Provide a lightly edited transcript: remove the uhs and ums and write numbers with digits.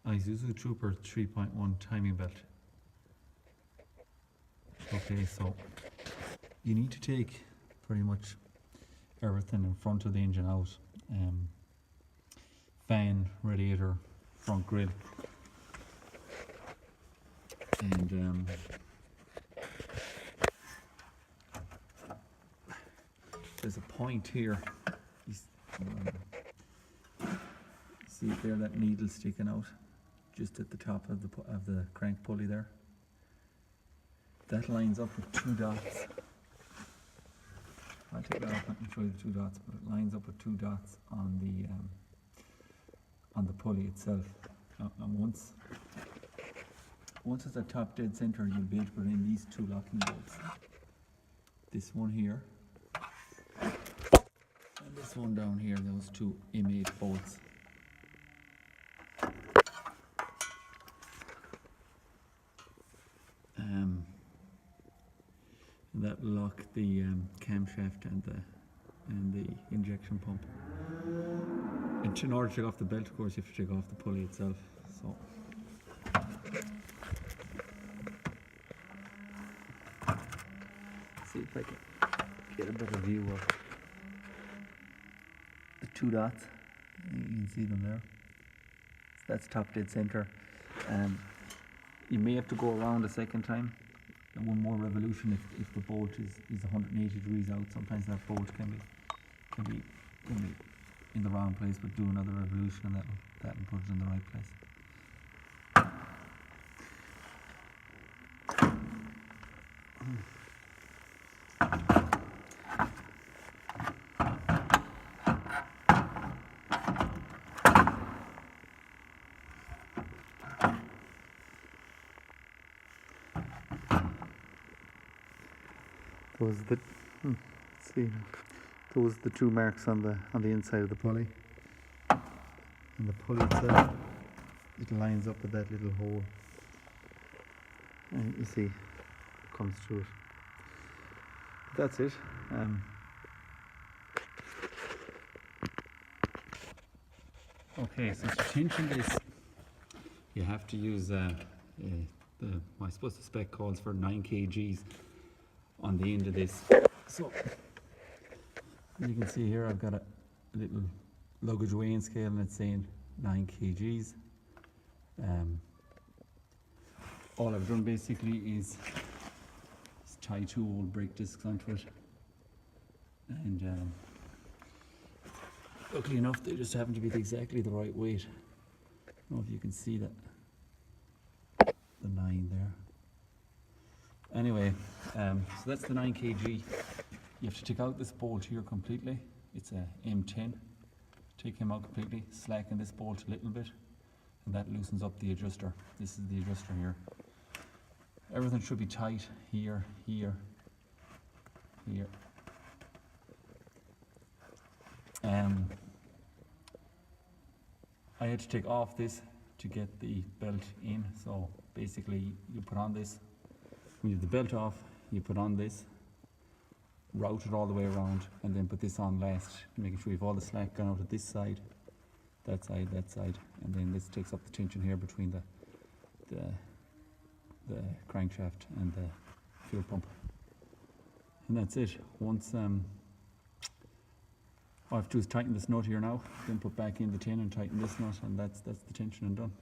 Isuzu Trooper 3.1 timing belt. Okay, so you need to take pretty much everything in front of the engine out. Fan, radiator, front grille. And there's a point here. See there, that needle sticking out just at the top of the crank pulley there. That lines up with two dots. I'll take that off and show you the two dots, but it lines up with two dots on the pulley itself. And once it's at top dead center, you'll be able to put in these two locking bolts. This one here, and this one down here, those two M8 bolts. That will lock the camshaft and the injection pump. And in order to take off the belt, of course, you have to take off the pulley itself. So see if I can get a better view of the two dots. You can see them there. So that's top dead center. You may have to go around a second time. And one more revolution if the bolt is 180 degrees out. Sometimes that bolt can be in the wrong place, but do another revolution and that'll put it in the right place. Those are the two marks on the inside of the pulley. And the pulley itself, it lines up with that little hole. And you see, it comes through it. That's it. Okay, so to tension this, you have to use I suppose the spec calls for 9 kgs on the end of this. So you can see here I've got a little luggage weighing scale and it's saying 9 kgs. All I've done basically is tie two old brake discs onto it, and luckily enough they just happen to be exactly the right weight. I don't know if you can see that, the 9 there. Anyway, so that's the 9 kg. You have to take out this bolt here completely. It's a M10. Take him out completely, slacken this bolt a little bit, and that loosens up the adjuster. This is the adjuster here. Everything should be tight here, here, here. I had to take off this to get the belt in, so basically you put on this. When you have the belt off, you put on this, route it all the way around, and then put this on last, making sure you have all the slack gone out of this side, that side, and then this takes up the tension here between the crankshaft and the fuel pump. And that's it. Once all I have to do is tighten this nut here now, then put back in the tin and tighten this nut, and that's the tension and done.